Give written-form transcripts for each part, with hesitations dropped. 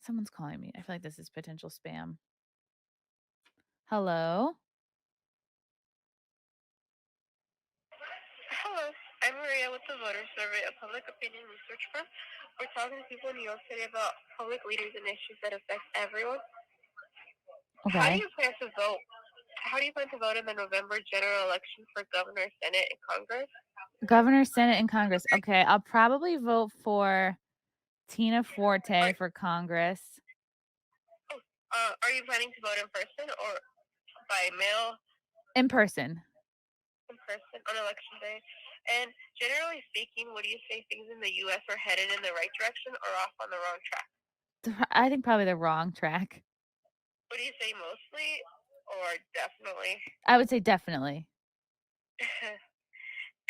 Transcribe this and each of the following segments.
Someone's calling me. I feel like this is potential spam. Hello? Hello, I'm Maria with the Voter Survey, a public opinion research firm. We're talking to people in New York City about public leaders and issues that affect everyone. How do Okay. you plan to vote? How do you plan to vote in the November general election for governor, Senate, and Congress? Governor, Senate, and Congress. Okay, I'll probably vote for Tina Forte Are, for Congress. are you planning to vote in person or by mail? In person. In person on election day. And generally speaking, what do you say things in the U.S. are headed in the right direction or off on the wrong track? I think probably the wrong track. What do you say mostly or definitely? I would say definitely.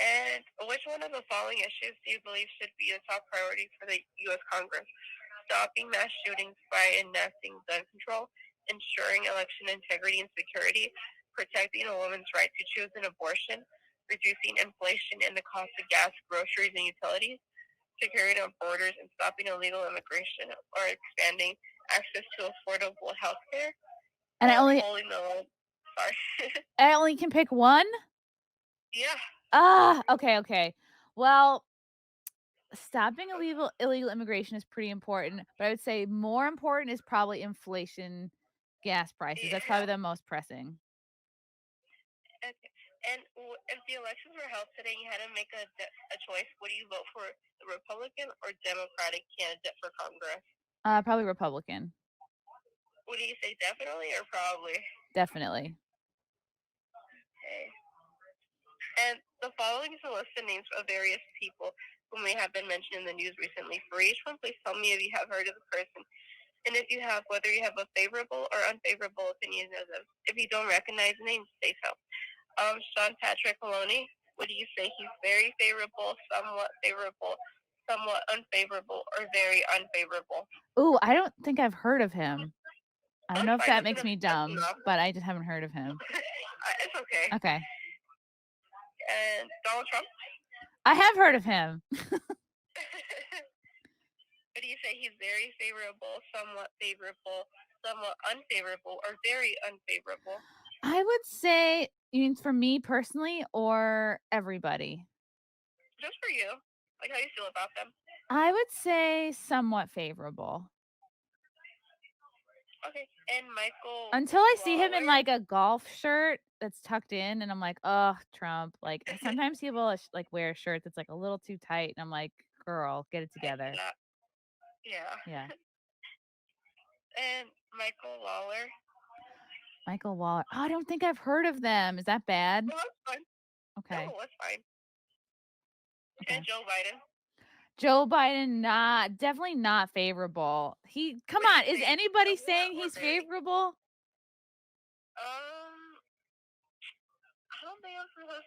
And which one of the following issues do you believe should be a top priority for the U.S. Congress? Stopping mass shootings by enacting gun control, ensuring election integrity and security, protecting a woman's right to choose an abortion, reducing inflation and the cost of gas, groceries, and utilities, securing our borders and stopping illegal immigration, or expanding access to affordable health care, And or holding the sorry. I only can pick one? Yeah. Okay. Well, stopping illegal immigration is pretty important, but I would say more important is probably inflation, gas prices. That's probably the most pressing. Okay. And if the elections were held today and you had to make a choice, would you vote for the Republican or Democratic candidate for Congress? Probably Republican. Would you say definitely or probably? Definitely. Okay. And the following is a list of names of various people who may have been mentioned in the news recently. For each one, please tell me if you have heard of the person, and if you have, whether you have a favorable or unfavorable opinion of them. If you don't recognize the name, say so. Sean Patrick Maloney, would you say he's very favorable, somewhat unfavorable, or very unfavorable? Ooh, I don't think I've heard of him. I don't That's know if fine. that makes me dumb, but I just haven't heard of him. It's okay. Okay. And Donald Trump? I have heard of him. What do you say? He's very favorable, somewhat unfavorable, or very unfavorable? I would say, you mean for me personally or everybody? Just for you. Like, how you feel about them? I would say somewhat favorable. Okay. And Michael Until I see him in Waller? like a golf shirt that's tucked in, and I'm like, oh, Trump. Like sometimes people like wear a shirt that's like a little too tight, and I'm like, girl, get it I see together. that. Yeah. Yeah. And Michael Waller? Michael Waller. Oh, I don't think I've heard of them. Is that bad? Oh, that's fine. Okay. No, that's fine. Okay. And Joe Biden? Joe Biden, definitely not favorable. Come on, is anybody saying he's favorable? I don't think I'm supposed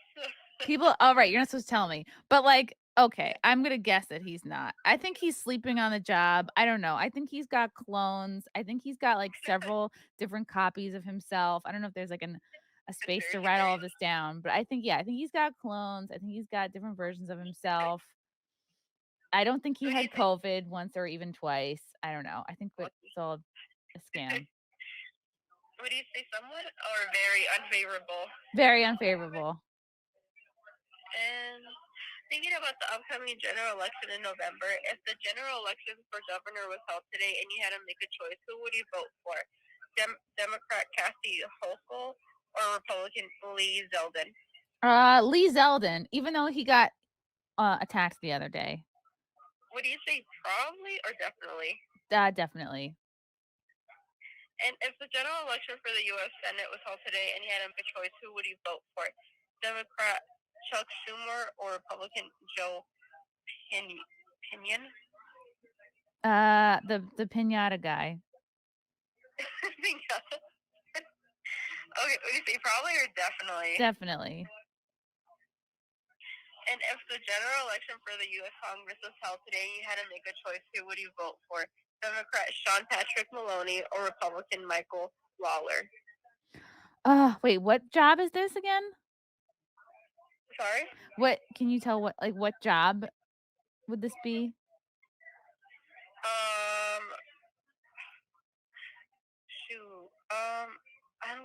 to. People, oh, right, you're not supposed to tell me. But like, okay, I'm gonna guess that he's not. I think he's sleeping on the job. I don't know. I think he's got clones. I think he's got like several different copies of himself. I don't know if there's like a space to write all of this down, but I think he's got clones. I think he's got different versions of himself. I don't think he had COVID once or even twice. I don't know. I think it's all a scam. Would you say somewhat or very unfavorable? Very unfavorable. And thinking about the upcoming general election in November, if the general election for governor was held today and you had to make a choice, who would you vote for? Democrat Kathy Hochul or Republican Lee Zeldin? Lee Zeldin, even though he got attacked the other day. Would you say probably or definitely? Definitely. And if the general election for the U.S. Senate was held today and you had to make a choice, who would you vote for? Democrat Chuck Schumer or Republican Joe Pinion? The pinata guy. Okay, would you say probably or definitely? Definitely. And if the general election for the U.S. Congress was held today and you had to make a choice, who would you vote for? Democrat Sean Patrick Maloney or Republican Michael Waller? Wait, what job is this again? Sorry? What can you tell what job would this be? I'm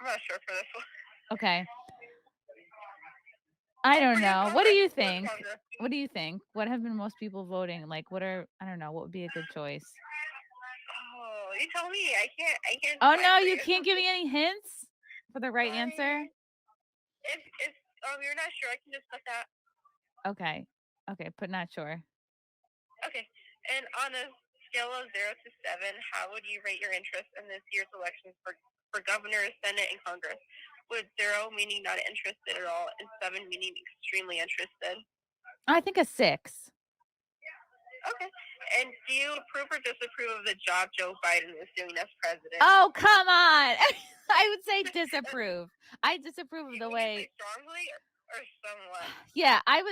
not sure for this one. Okay. I Oh, don't for U.S. know. What do Congress. you U.S. think? Congress. What do you think? What have been most people voting? Like, I don't know, what would be a good choice? Oh, you tell me. I can't Oh, decide no, for you you. can't give me any hints for the right answer? Sorry. If you're not sure, I can just put that. Okay. Okay, but not sure. Okay. And on a scale of 0 to 7, how would you rate your interest in this year's elections for governor, Senate, and Congress? With 0 meaning not interested at all, and 7 meaning extremely interested. I think a 6. Okay. And do you approve or disapprove of the job Joe Biden is doing as president? Oh, come on. I would say disapprove. I disapprove of the Would you way. say strongly or somewhat? Yeah, I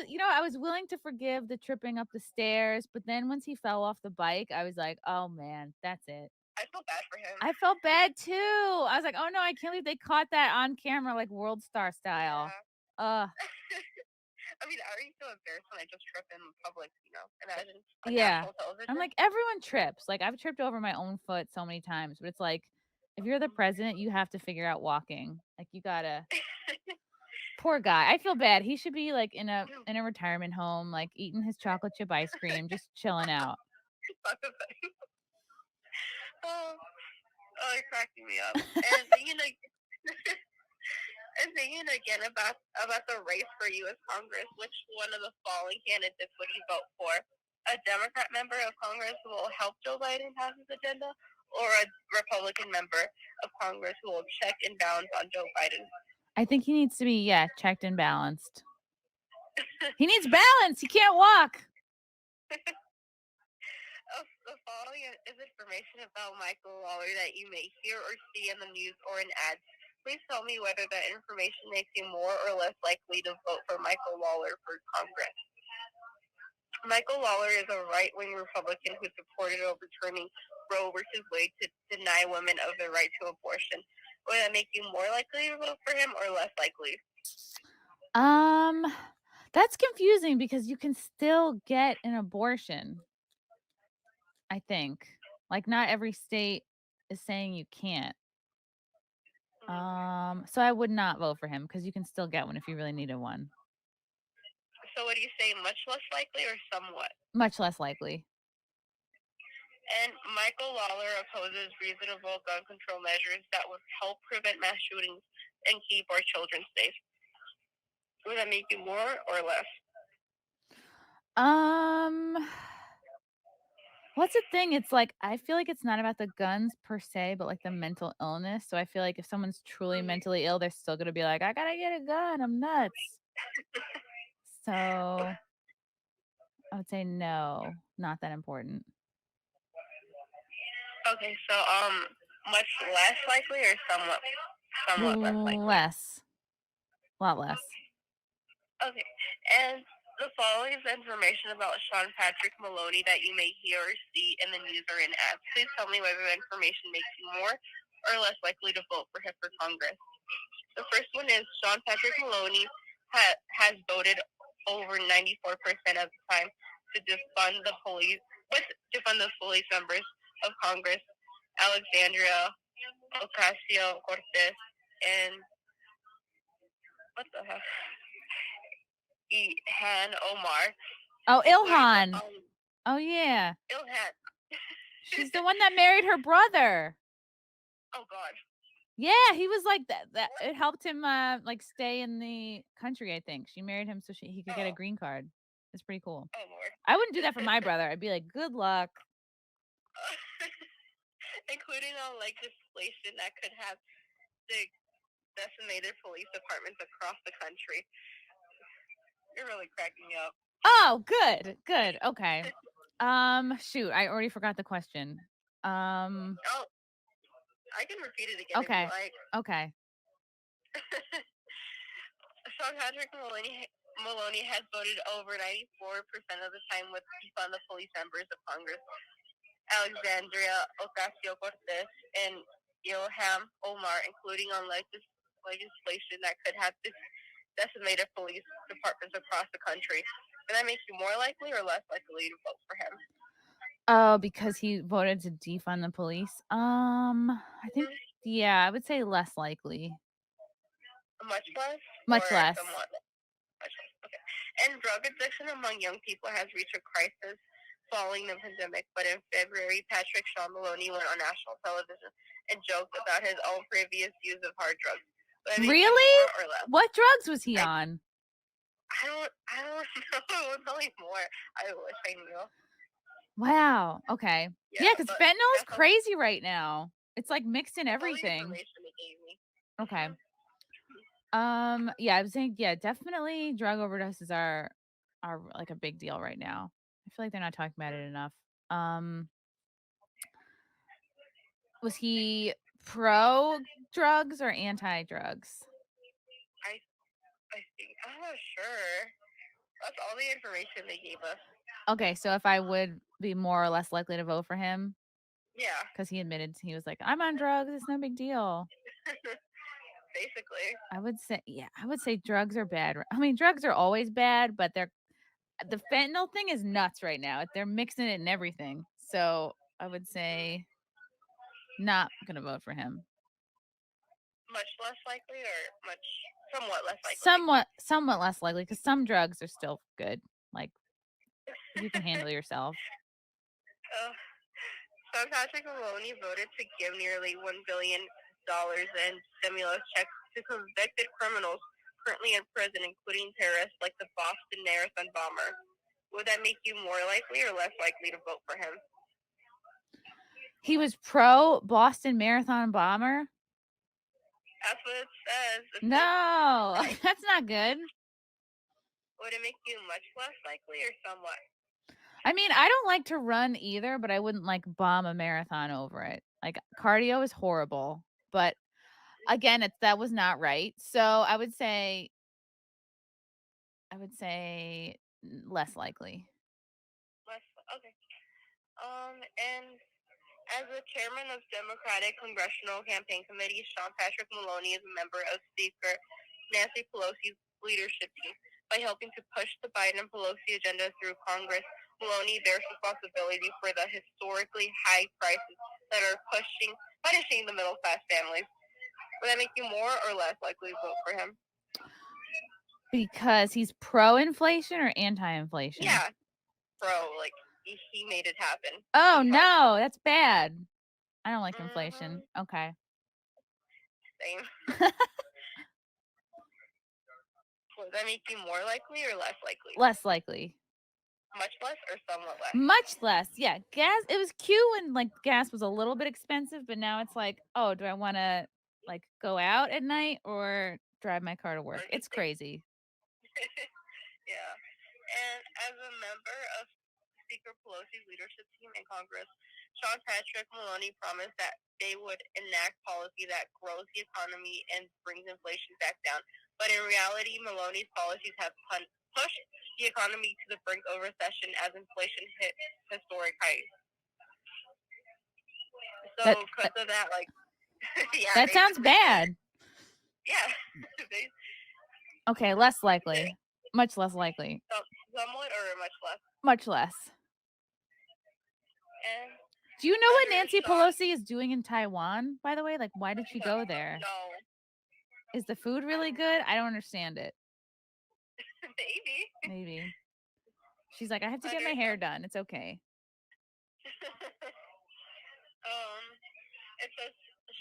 was willing to forgive the tripping up the stairs, but then once he fell off the bike, I was like, "Oh man, that's it." I feel bad for him. I felt bad too. I was like, "Oh no, I can't believe they caught that on camera like World Star style." Yeah. Uh, I mean, I already feel embarrassed when I just trip in public, Imagine on yeah. national I'm television. like, everyone trips. Like I've tripped over my own foot so many times, but it's like if you're the president, you have to figure out walking. Like you gotta. Poor guy. I feel bad. He should be like in a retirement home, like eating his chocolate chip ice cream, just chilling out. Oh, you're cracking me up. And thinking again about the race for U.S. Congress, which one of the following candidates would you vote for? A Democrat member of Congress who will help Joe Biden pass his agenda, or a Republican member of Congress who will check and balance on Joe Biden? I think he needs to be, checked and balanced. He needs balance. He can't walk. The following is information about Michael Lawler that you may hear or see in the news or in ads. Please tell me whether that information makes you more or less likely to vote for Michael Lawler for Congress. Michael Lawler is a right-wing Republican who supported overturning Roe versus Wade to deny women of their right to abortion. Would that make you more likely to vote for him or less likely? That's confusing because you can still get an abortion, I think. Like not every state is saying you can't. So I would not vote for him because you can still get one if you really needed one. So would you say much less likely or somewhat? Much less likely. And Michael Lawler opposes reasonable gun control measures that would help prevent mass shootings and keep our children safe. Would that make you more or less? What's the thing? It's like I feel like it's not about the guns per se, but like the mental illness. So I feel like if someone's truly mentally ill, they're still gonna be like, I gotta get a gun. I'm nuts. So I would say no, not that important. Okay, so much less likely or somewhat less likely? Less. A lot less. Okay, and the following is information about Sean Patrick Maloney that you may hear or see in the news or in ads. Please tell me whether the information makes you more or less likely to vote for him for Congress. The first one is Sean Patrick Maloney has voted over 94% of the time to defund the police members of Congress, Alexandria Ocasio-Cortez, and what the heck? Ilhan Omar. Oh, Ilhan. Ilhan. Oh yeah. Ilhan. She's the one that married her brother. Oh God. Yeah, he was like that it helped him like stay in the country, I think. She married him so he could get a green card. It's pretty cool. Oh Lord. I wouldn't do that for my brother. I'd be like, "Good luck." Including on legislation that could have decimated police departments across the country. You're really cracking me up. Oh, good. Good. Okay. Shoot, I already forgot the question. Oh, I can repeat it again Okay. if you like. Okay. Sean Patrick Maloney has voted over 94% of the time with defund the police members of Congress, Alexandria Ocasio-Cortez, and Ilham Omar, including on legislation that could have decimated police departments across the country. Would that make you more likely or less likely to vote for him? Oh, because he voted to defund the police. I think Yeah, I would say less likely. Much less or Much less. somewhat less? Much less. Okay. And drug addiction among young people has reached a crisis following the pandemic. But in February, Patrick Sean Maloney went on national television and joked about his own previous use of hard drugs. Would that make him Really? more or less? What drugs was he I on? I don't know. Tell me more. I wish I knew. Wow. Okay. Yeah, Yeah, because but fentanyl is that's all. crazy right now. It's like mixed in That's all the everything. information they gave me. Okay. Mhm. Yeah, I was saying, yeah, definitely drug overdoses are like a big deal right now. I feel like they're not talking about it enough. Um, was he pro drugs or anti drugs? I I think I'm not sure. That's all the information they gave us. Okay, so if I would be more or less likely to vote for him Yeah, because he admitted he was like, I'm on drugs, it's no big deal. basically. I would say, yeah, I would say drugs are bad. I mean, drugs are always bad, but the fentanyl thing is nuts right now. They're mixing it in everything. So I would say not gonna vote for him. Much less likely or much somewhat less likely. Somewhat less likely because some drugs are still good. Like if you can handle yourself. uh, so Patrick Maloney voted to give nearly $1 billion in stimulus checks to convicted criminals currently in prison, including terrorists like the Boston Marathon bomber. Would that make you more likely or less likely to vote for him? He was pro Boston Marathon bomber. That's what it says. It says, No, that's not good. would it make you much less likely or somewhat? I mean, I don't like to run either, but I wouldn't like bomb a marathon over it. Like cardio is horrible, but again, that was not right. So I would say less likely. Less, okay. And as the chairman of Democratic Congressional Campaign Committee, Sean Patrick Maloney is a member of Speaker Nancy Pelosi's leadership team. By helping to push the Biden and Pelosi agenda through Congress, Maloney bears responsibility for the historically high prices that are punishing the middle class families. Would that make you more or less likely to vote for him? Because he's pro inflation or anti inflation? Yeah, bro, like he made it happen. Oh He has. no, that's bad. I don't like Mm-hmm. inflation. Okay. Same. Would that make you more likely or less likely? Less likely. Much less or somewhat less? Much less. Yeah. Gas, it was cute when like gas was a little bit expensive, but now it's like, oh, do I want to like go out at night or drive my car to Or work? just It's crazy. yeah. And as a member of Speaker Pelosi's leadership team in Congress, Sean Patrick Maloney promised that they would enact policy that grows the economy and brings inflation back down. But in reality, Maloney's policies have pushed the economy to the brink of recession as inflation hit historic highs. That So, because of that, like, yeah, that sounds basically, bad. yeah, they, Okay, less likely. Much less likely. somewhat or much less. Much less. And Do you know what under Nancy Sean, Pelosi is doing in Taiwan, by the way? Like, why did she no, go there? no, Is the food really good? I don't understand it. maybe. Maybe. She's like, I have to get Under my hair Sean, done. It's okay. um, it says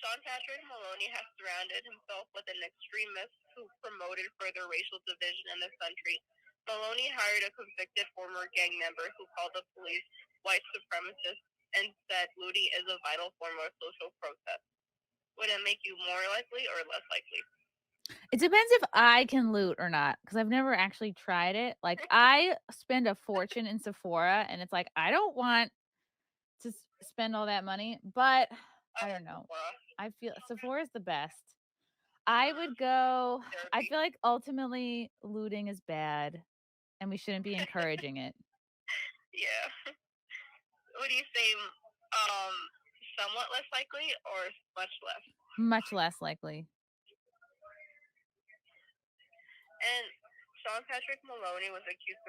Sean Patrick Maloney has surrounded himself with an extremist who promoted further racial division in this country. Maloney hired a convicted former gang member who called the police white supremacists and said looting is a vital form of social protest. Would it make you more likely or less likely? It depends if I can loot or not because I've never actually tried it. Like, I spend a fortune in Sephora, and it's like, I don't want to spend all that money, but I I don't love know. Sephora. I feel Sephora is the best. I would go, I Therapy. feel like ultimately looting is bad and we shouldn't be encouraging it. Yeah. Would you say um somewhat less likely or much less? Much less likely. And Sean Patrick Maloney was accused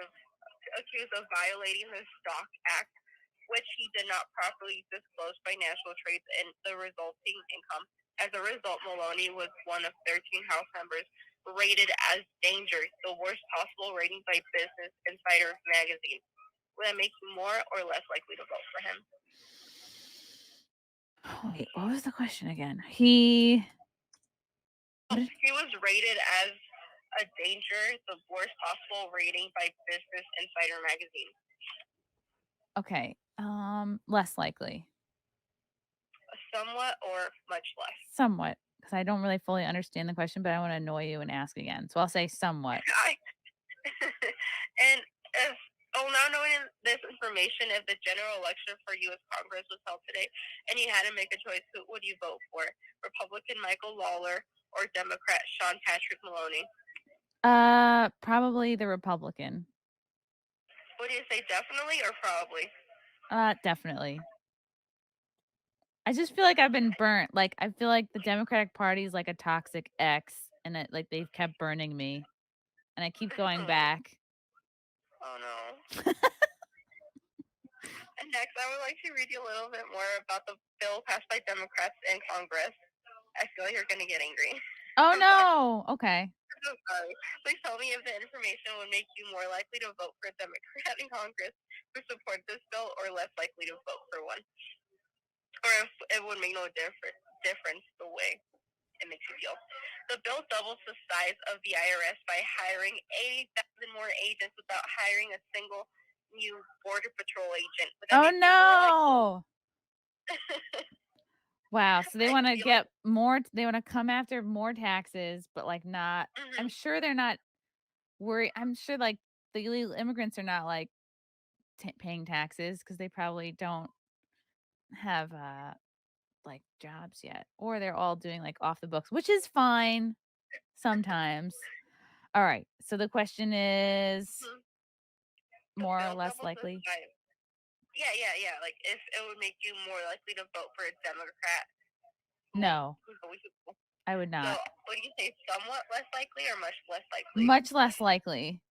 of violating the Stock Act, which he did not properly disclose financial trades and the resulting income. As a result, Maloney was one of 13 House members rated as danger, the worst possible rating by Business Insider magazine. Would that make you more or less likely to vote for him? Wait, what was the question again? He He was rated as a danger, the worst possible rating by Business Insider magazine. Okay. Less likely. Somewhat or much less? Somewhat, because I don't really fully understand the question, but I want to annoy you and ask again. So I'll say somewhat. And if now knowing this information, if the general election for U.S. Congress was held today, and you had to make a choice, who would you vote for? Republican Michael Lawler or Democrat Sean Patrick Maloney? Probably the Republican. What do you say, definitely or probably? Definitely. I just feel like I've been burnt. Like I feel like the Democratic Party is like a toxic ex, and it like they've kept burning me, and I keep going back. Oh no. And next, I would like to read you a little bit more about the bill passed by Democrats in Congress. I feel like you're going to get angry. Oh no. Okay. I'm so sorry. Please tell me if the information would make you more likely to vote for a Democrat in Congress who supports this bill or less likely to vote for one. Or if it would make no difference the way it makes you feel. The bill doubles the size of the IRS by hiring 80,000 more agents without hiring a single new Border Patrol agent. Oh no. Wow. So they want to get more. They want to come after more taxes, but like not. I'm sure they're not worried. I'm sure like the illegal immigrants are not like paying taxes because they probably don't have like jobs yet, or they're all doing like off the books, which is fine sometimes. All right. So the question is more or less likely. Yeah. Like if it would make you more likely to vote for a Democrat. No, I would So not. what do you say? Somewhat less likely or much less likely? Much less likely.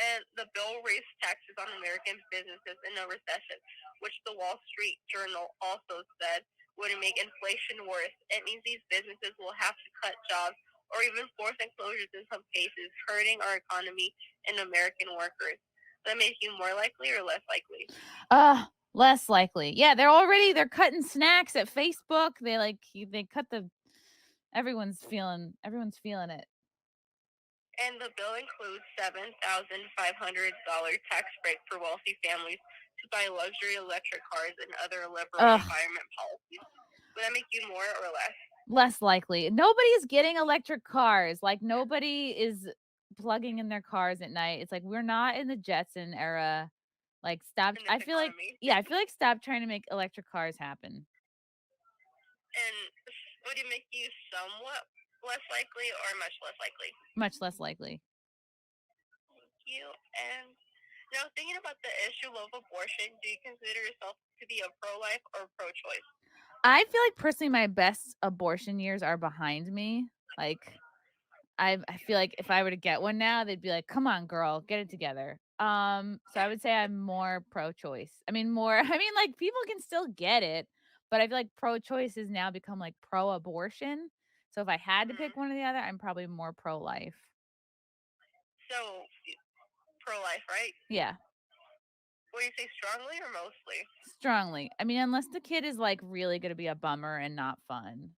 And the bill raised taxes on American businesses in a recession, which the Wall Street Journal also said would make inflation worse. It means these businesses will have to cut jobs or even force enclosures in some cases, hurting our economy and American workers. Does that make you more likely or less likely? Less likely. Yeah, they're cutting snacks at Facebook. They cut the everyone's feeling it. And the bill includes $7,500 tax break for wealthy families to buy luxury electric cars and other liberal environment policies. Would that make you more or less? Less likely. Nobody's getting electric cars. Like nobody is plugging in their cars at night. It's like we're not in the Jetson era. Like stop. I feel like stop trying to make electric cars happen. And would it make you somewhat less likely or much less likely? Much less likely. Thank you. And now, thinking about the issue of abortion, do you consider yourself to be a pro-life or pro-choice? I feel like personally my best abortion years are behind me. Like I feel like if I were to get one now, they'd be like, "Come on, girl, get it together." So I would say I'm more pro-choice. Like people can still get it, but I feel like pro-choice has now become like pro-abortion. So if I had to pick one or the other, I'm probably more pro-life. So pro-life, right? Yeah. What do you say, strongly or mostly? Strongly. I mean, unless the kid is like really going to be a bummer and not fun.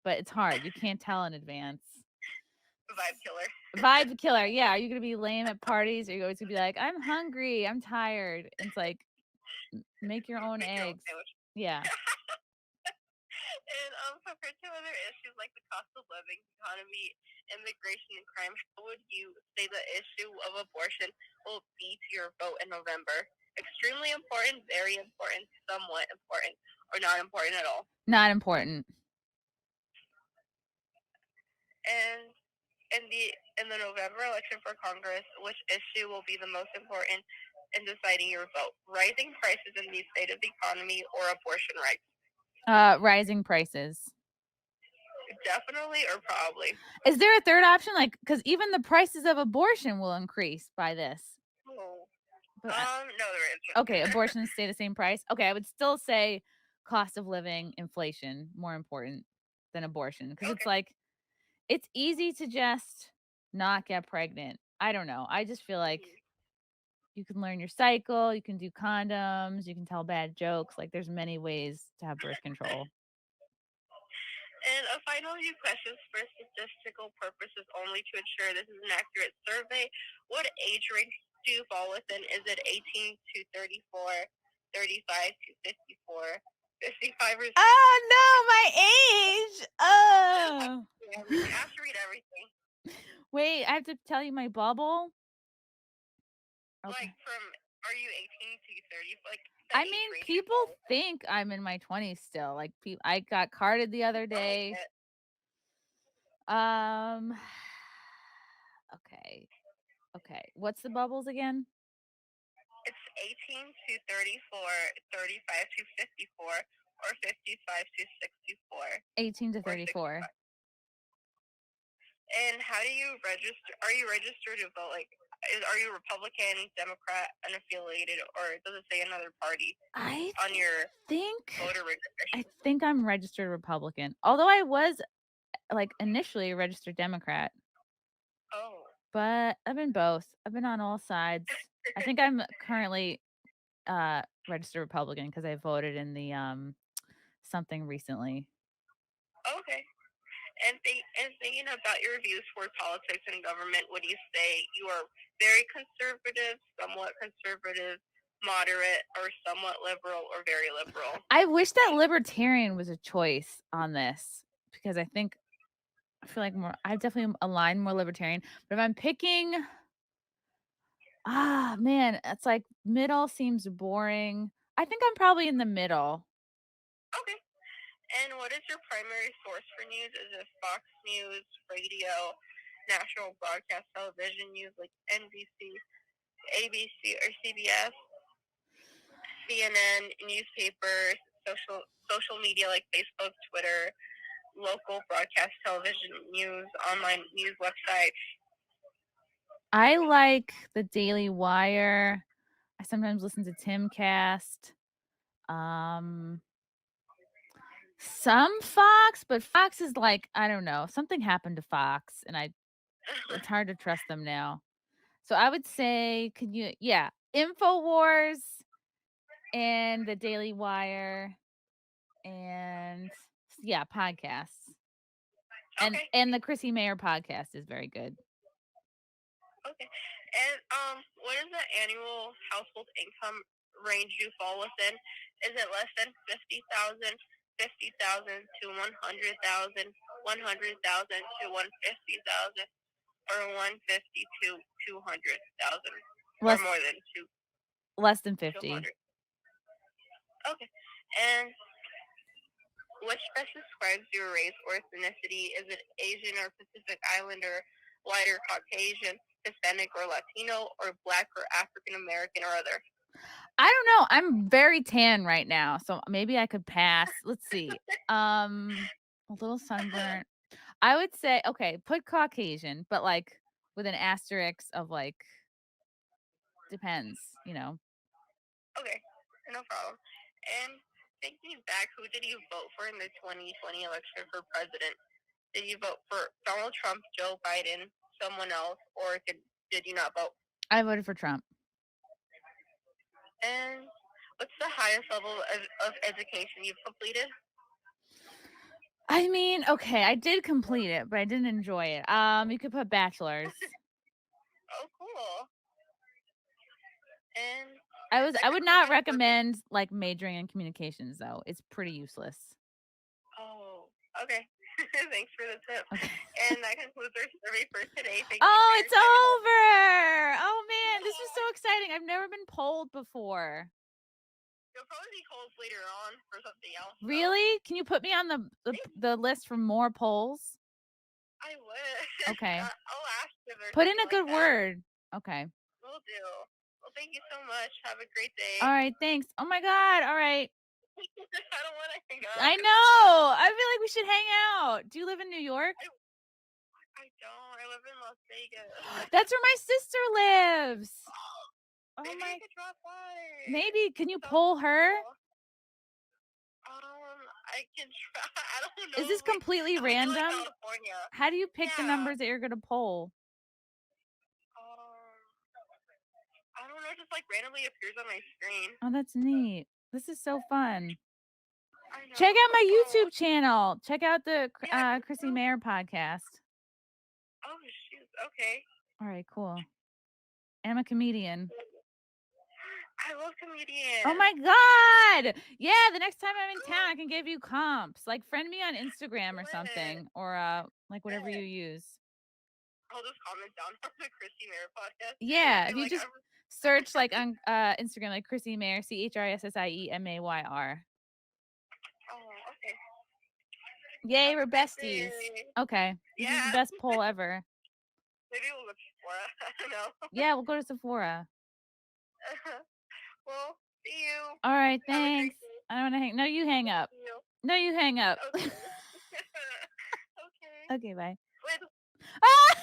But it's hard. You can't tell in advance. Vibe killer. Vibe killer. Yeah. Are you going to be lame at parties? Or are you always going to be like, I'm hungry. I'm tired. And it's like, make your own eggs. Yeah. And compared to other issues like the cost of living, economy, immigration, and crime, how would you say the issue of abortion will be to your vote in November? Extremely important, very important, somewhat important, or not important at all? Not important. And in the November election for Congress, which issue will be the most important in deciding your vote? Rising prices in the state of the economy or abortion rights? Rising prices. Definitely or probably? Is there a third option? Like, because even the prices of abortion will increase by this. Oh. But, No, there isn't. okay, abortions stay the same price. Okay, I would still say cost of living, inflation, more important. than abortion because it's Okay. like it's easy to just not get pregnant. I don't know. I just feel like Mhm. you can learn your cycle, you can do condoms, you can tell bad jokes. Like there's many ways to have birth control. And a final few questions for statistical purposes only to ensure this is an accurate survey. What age range do you fall within? Is it 18 to 34, 35 to 54, 55 or 60? Oh no, my age. Oh. Everything. I have to read everything. Wait, I have to tell you my bubble. Okay. Like from, are you 18 to 30? Like the I age mean, range you people fall within. think I'm in my 20s still. Like, I got carded the other I like day. it. Um, okay, okay. What's the bubbles again? It's 18 to 34, 35 to 54, or 55 to 64, 18 to or 34. 65. And how do you register? Are you registered to vote? Like, are you Republican, Democrat, unaffiliated, or does it say another party I on your think voter I registration? think I'm registered Republican. Although I was like initially a registered Democrat, Oh, but I've been both. I've been on all sides. I think I'm currently registered Republican because I voted in the something recently. okay. And thinking about your views for politics and government, would you say you are very conservative, somewhat conservative, moderate, or somewhat liberal, or very liberal? I wish that libertarian was a choice on this because I feel like more I definitely align more libertarian. But if I'm picking man, it's like middle seems boring. I think I'm probably in the middle. Okay. And what is your primary source for news? Is it Fox News, radio, national broadcast television news like NBC, ABC, or CBS, CNN, newspapers, social media like Facebook, Twitter, local broadcast television news, online news websites? I like the Daily Wire. I sometimes listen to Timcast. Um some Fox, but Fox is like, I don't know, something happened to Fox and it's hard to trust them now. So I would say, could you yeah, InfoWars and the Daily Wire and yeah, podcasts. Okay, And the Chrissie Mayr podcast is very good. okay. And what is the annual household income range you fall within? Is it less than 50,000, 50,000 to 100,000, 100,000 to 150,000, or 150 to 200,000, or Less more than less than two 50. hundred? Okay. And which best describes your race or ethnicity? Is it Asian or Pacific Islander, white or Caucasian, Hispanic or Latino, or Black or African American, or other? I don't know. I'm very tan right now, so maybe I could pass. Let's see. A little sunburnt. I would say okay, put Caucasian, but like with an asterisk of like depends. Okay, no problem. And thinking back, who did you vote for in the 2020 election for president? Did you vote for Donald Trump, Joe Biden, someone else, or did you not vote? I voted for Trump. And what's the highest level of education you've completed? I mean, okay, I did complete it, but I didn't enjoy it. You could put bachelor's. Oh, cool. And I that would concludes not our survey. recommend like majoring in communications though. It's pretty useless. Oh, okay. Thanks for the tip. Okay. And that concludes our survey for today. Thank you for Oh, your it's time and help. over. Oh man, this was so Yeah. exciting. I've never been polled before. You'll probably be called later on for something else, though. Really? Can you put me on the list for more polls? I would. Okay. I'll ask if there's Put in something a like good that. word. Okay. Will do. Well, thank you so much. Have a great All day. right, thanks. Oh my god. All right. I don't want to hang up. I It's fun. know. I feel like we should hang out. Do you live in New York? I don't. I live in Las Vegas. That's where my sister lives. Oh Maybe you my. could drop by. Maybe can you Sounds pull her? cool. I can try. I don't Is know. this completely We do it in random? California. How do you pick the Yeah. numbers that you're gonna poll? I don't know. Just like randomly appears on my screen. Oh, that's neat. This is so fun. I Check know. out my Oh, YouTube channel. Check out the yeah. Chrissie Mayr podcast. Oh shoot. Okay. All right, cool. I'm a comedian. I love Oh comedians. my god! Yeah, the next time I'm in town, I can give you comps. Like, friend me on Instagram or Lit. something, or like whatever you Lit. use. I'll just comment down on the Chrissie Mayr podcast. Yeah, Be if you like, just I'm. search like on Instagram, like Chrissie Mayr, ChrissieMayr. Oh, okay. Yay, we're besties. Yay. Okay, this is the Yeah. best poll ever. Maybe we'll look for it. I don't know. Yeah, we'll go to Sephora. Well, see you. All right, Have a great thanks. day. I don't want to hang. No, you hang up. See you. No, you hang up. Okay. Okay. Okay, bye. Wait. Ah!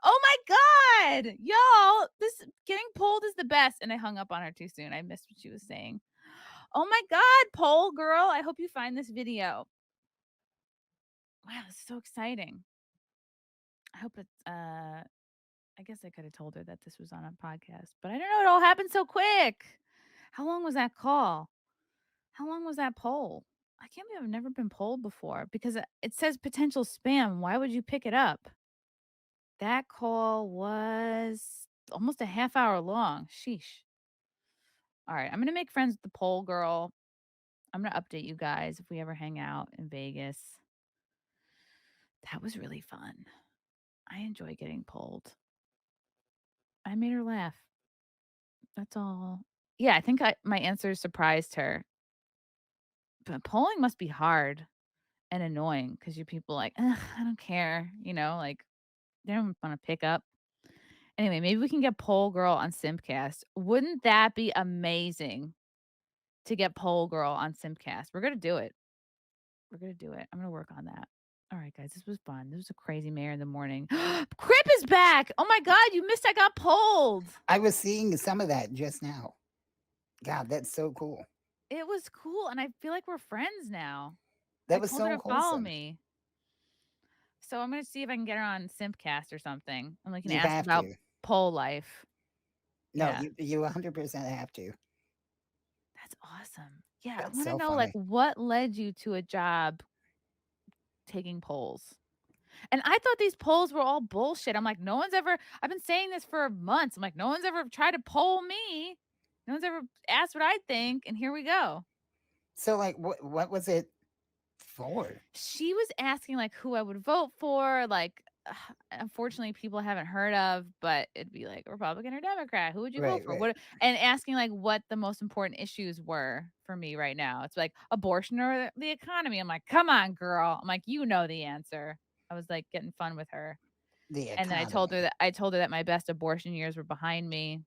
Oh my god, y'all! This getting polled is the best, and I hung up on her too soon. I missed what she was saying. Oh my god, poll girl! I hope you find this video. Wow, this is so exciting. I hope it's. I guess I could have told her that this was on a podcast, but I don't know. It all happened so quick. How long was that call? How long was that poll? I can't believe I've never been polled before because it says potential spam. Why would you pick it up? That call was almost a half hour long. Sheesh. All right. I'm going to make friends with the poll girl. I'm going to update you guys if we ever hang out in Vegas. That was really fun. I enjoy getting polled. I made her laugh. That's all. Yeah, I think my answers surprised her. But polling must be hard and annoying because you people like, "Ugh, I don't care. Like they don't want to pick up. Anyway, maybe we can get Poll Girl on Simpcast. Wouldn't that be amazing to get Poll Girl on Simpcast? We're gonna do it. We're gonna do it. I'm gonna work on that. All right, guys, this was fun. This was a crazy Mayr in the morning. Crip is back. Oh my god, you missed I got polled. I was seeing some of that just now. God, that's so cool. It was cool, and I feel like we're friends now. I That was told her so to follow wholesome. me. So I'm gonna see if I can get her on Simpcast or something. And we can You ask have about to. poll life. No, Yeah. you 100% have to. That's awesome. Yeah, I That's wanna so know, like, funny. what led you to a job taking polls? And I thought these polls were all bullshit. I'm like, "No one's ever" I've been saying this for months. I'm like, "No one's ever tried to poll me. No one's ever asked what I think, and here we go." So, like, what was it for? She was asking, like, who I would vote for, like, unfortunately, people I haven't heard of, but it'd be like Republican or Democrat. Who would you vote Right, for? right. What and asking, like, what the most important issues were for me right now. It's like abortion or the economy. I'm like, "Come on, girl." I'm like, "You know the answer." I was, like, getting fun with her. The And then economy. I told her that my best abortion years were behind me.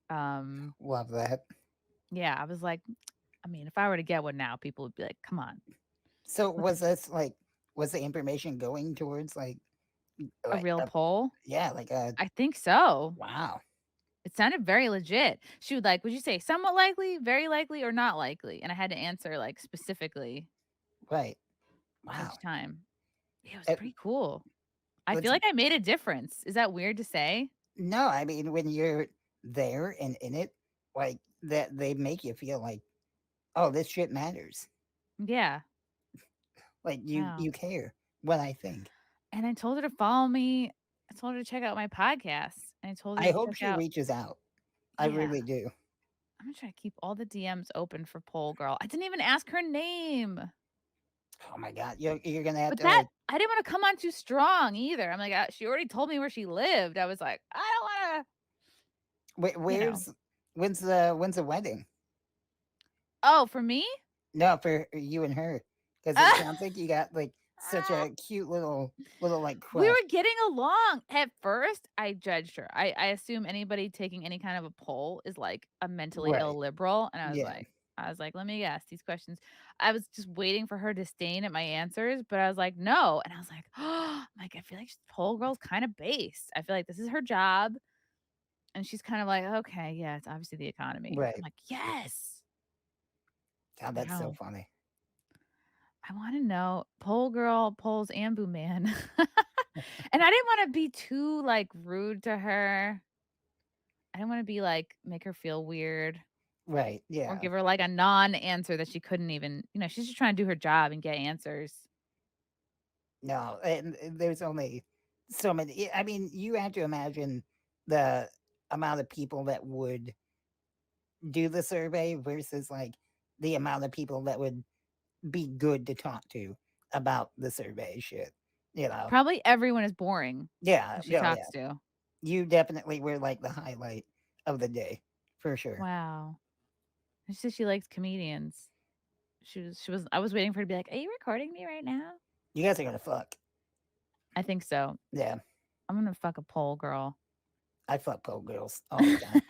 Um, Love that. yeah, I was like, I mean, if I were to get one now, people would be like, "Come on. So, What's was this like, was the information going towards a like real a, poll?" yeah, like a, I think so. wow. It sounded very legit. She would like, "Would you say somewhat likely, very likely, or not likely?" And I had to answer, like, specifically Right. each Wow. time. Yeah, it was It, pretty cool. I feel let's, like I made a difference. Is that weird to say? no, I mean, when you're there and in it, like, that they make you feel like, oh, this shit matters. Yeah. Like, Wow. you care what I think. And I told her to follow me. I told her to check out my podcast. And I told her I to hope check she out reaches out. I yeah. really do. I'm gonna try to keep all the DMs open for Poll Girl. I didn't even ask her name. Oh my god, you're gonna have But to, like, I didn't wanna come on too strong either. I'm like, she already told me where she lived. I was like, I don't wanna, you know. where's when's the wedding? Oh, for me? No, for you and her, because it sounds like you got like such a cute little like We crush. were getting along. At first, I judged her. I assume anybody taking any kind of a poll is like a mentally ill Right. liberal. And Yeah. I was like, let me guess these questions. I was just waiting for her disdain at my answers, but I was like, no. And I was like, oh, like, I feel like poll girl's kind of based. I feel like this is her job. And she's kind of like, okay, yeah, it's obviously the economy. I'm Right. like, yes. God, that's so Wow. funny. I want to know Poll Girl, Polls, and Boo Man. And I didn't want to be too like rude to her. I didn't want to be like make her feel weird Right. or Yeah. give her like a non-answer that she couldn't even, she's just trying to do her job and get answers. No, and there's only so many. I mean, you have to imagine the amount of people that would do the survey versus like the amount of people that would be good to talk to about the survey shit. You know? Probably everyone is boring Yeah. that she Yeah. Yeah. talks to. You definitely were like the highlight of the day for sure. Wow. She said she likes comedians. I was waiting for her to be like, "Are you recording me right now?" You guys are gonna fuck. I think so. Yeah. I'm gonna fuck a Poll Girl. I fuck pole girls all the time.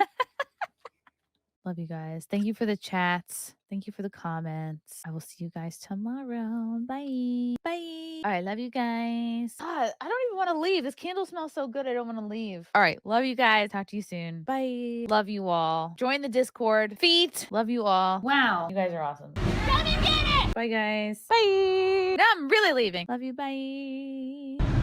Love you guys. Thank you for the chats. Thank you for the comments. I will see you guys tomorrow. Bye. Bye. All right. Love you guys. God, I don't even want to leave. This candle smells so good. I don't want to leave. All right. Love you guys. Talk to you soon. Bye. Love you all. Join the Discord. Feet. Love you all. Wow. You guys are awesome. Love you, get it. Bye, guys. Bye. Now I'm really leaving. Love you. Bye.